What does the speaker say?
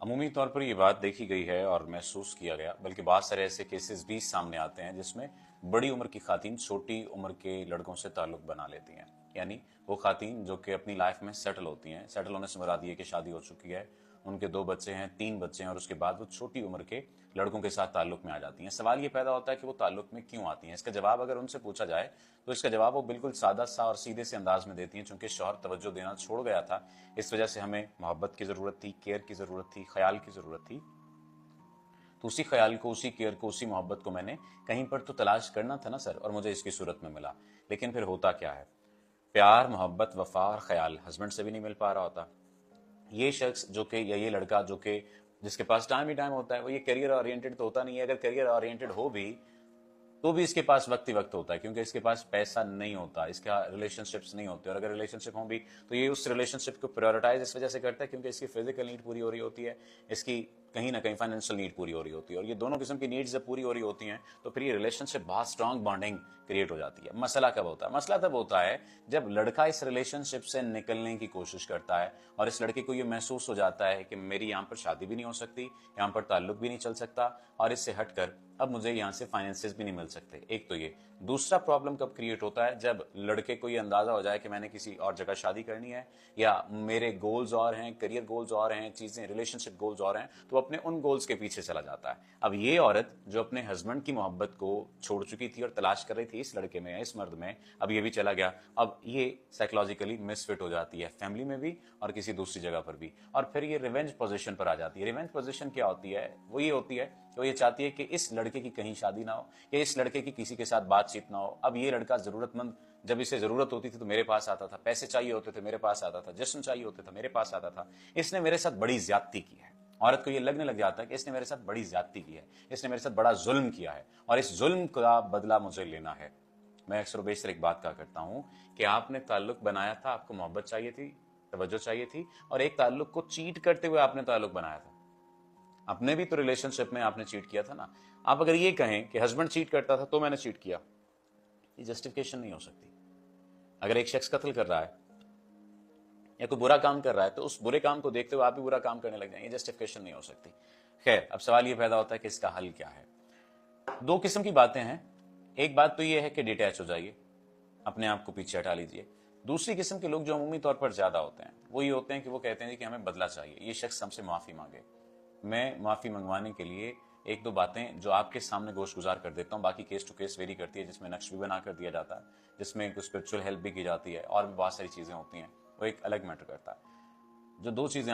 अमूमी तौर पर ये बात देखी गई है और महसूस किया गया, बल्कि बहुत सारे ऐसे केसेस भी सामने आते हैं जिसमें बड़ी उम्र की खातून छोटी उम्र के लड़कों से ताल्लुक बना लेती हैं। यानी वो खातून जो कि अपनी लाइफ में सेटल होती हैं, सेटल होने से मुराद ये कि शादी हो चुकी है, उनके 2 बच्चे हैं, 3 बच्चे हैं, और उसके बाद वो छोटी उम्र के लड़कों के साथ ताल्लुक में आ जाती हैं। सवाल ये पैदा होता है कि वो ताल्लुक में क्यों आती हैं। इसका जवाब अगर उनसे पूछा जाए तो इसका जवाब वो बिल्कुल सादा सा और सीधे से अंदाज में देती हैं। चूंकि शौहर तवज्जो देना छोड़ गया था, इस वजह से हमें मोहब्बत की जरूरत थी, केयर की जरूरत थी, ख्याल की जरूरत थी। तो उसी ख्याल को, उसी केयर को, उसी मोहब्बत को मैंने कहीं पर तो तलाश करना था ना सर, और मुझे इसकी सूरत में मिला। लेकिन फिर होता क्या है, प्यार, मोहब्बत, वफा और ख्याल हस्बैंड से भी नहीं मिल पा रहा होता। ये शख्स जो कि, या ये लड़का जो कि जिसके पास टाइम ही टाइम होता है, वो ये करियर ओरिएंटेड तो होता नहीं है। अगर करियर ओरिएंटेड हो भी तो भी इसके पास वक्त ही वक्त होता है, क्योंकि इसके पास पैसा नहीं होता, इसका रिलेशनशिप्स नहीं होते, और अगर रिलेशनशिप हो भी तो ये उस रिलेशनशिप को प्रायोरिटाइज इस वजह से करता है क्योंकि इसकी फिजिकल नीड पूरी हो रही होती है, इसकी कहीं ना कहीं फाइनेंशियल नीड पूरी हो रही होती है, और ये दोनों किस्म की नीड्स जब पूरी हो रही होती हैं तो फिर ये रिलेशनशिप बहुत स्ट्रांग बॉन्डिंग क्रिएट हो जाती है। मसला कब होता है? मसला तब होता है जब लड़का इस रिलेशनशिप से निकलने की कोशिश करता है और इस लड़के को ये महसूस हो जाता है कि मेरी यहाँ पर शादी भी नहीं हो सकती, यहाँ पर ताल्लुक भी नहीं चल सकता, और इससे हटकर अब मुझे यहाँ से फाइनेंसेस भी नहीं मिल सकते। एक तो ये। दूसरा प्रॉब्लम कब क्रिएट होता है? जब लड़के को ये अंदाजा हो जाए कि मैंने किसी और जगह शादी करनी है, या मेरे गोल्स और हैं, करियर गोल्स और हैं, चीजें रिलेशनशिप गोल्स और हैं, तो अपने उन गोल्स के पीछे चला जाता है। अब ये औरत जो अपने हस्बैंड की मोहब्बत को छोड़ चुकी थी और तलाश कर रही थी इस लड़के में, इस मर्द में, अब ये भी चला गया। अब ये साइकोलॉजिकली मिसफिट हो जाती है, फैमिली में भी और किसी दूसरी जगह पर भी, और फिर ये रिवेंज पोजीशन पर आ जाती है। रिवेंज पोजीशन क्या होती है? वो ये होती है कि वो ये चाहती है कि इस लड़के की कहीं शादी ना हो, या इस लड़के की किसी के साथ बातचीत ना हो। अब ये लड़का जरूरतमंद, जब इसे जरूरत होती थी तो मेरे पास आता था, पैसे चाहिए होते थे मेरे पास आता था, जश्न चाहिए होते थे मेरे पास आता था। इसने मेरे साथ बड़ी ज्यादती की है। औरत को ये लगने लग जाता है कि इसने मेरे साथ बड़ी ज्यादती की है, इसने मेरे साथ बड़ा जुल्म किया है, और इस जुल्म का बदला मुझे लेना है। मैं अक्सर बेशतर एक बात कहा करता हूं कि आपने ताल्लुक बनाया था, आपको मोहब्बत चाहिए थी, तवज्जो चाहिए थी, और एक ताल्लुक को चीट करते हुए आपने ताल्लुक बनाया था। अपने भी तो रिलेशनशिप में आपने चीट किया था ना। आप अगर ये कहें कि हस्बैंड चीट करता था तो मैंने चीट किया, ये जस्टिफिकेशन नहीं हो सकती। अगर एक शख्स कत्ल कर रहा है या कोई बुरा काम कर रहा है तो उस बुरे काम को देखते हुए आप भी बुरा काम करने लग जाएंगे, ये जस्टिफिकेशन नहीं हो सकती। खैर, अब सवाल ये पैदा होता है कि इसका हल क्या है। दो किस्म की बातें हैं। एक बात तो ये है कि डिटैच हो जाइए, अपने आप को पीछे हटा लीजिए। दूसरी किस्म के लोग जो अमूमी तौर पर ज्यादा होते हैं वो ये होते हैं कि वो कहते हैं कि हमें बदला चाहिए, ये शख्स हमसे माफी मांगे। मैं माफी मंगवाने के लिए एक दो बातें जो आपके सामने गोश गुजार कर देता हूँ, बाकी केस टू केस वेरी करती है, जिसमें नक्श भी बना कर दिया जाता है, जिसमें कुछ स्पिरिचुअल हेल्प भी की जाती है, और भी बहुत सारी चीजें होती हैं, वो एक अलग मैटर करता है। जो दो चीजें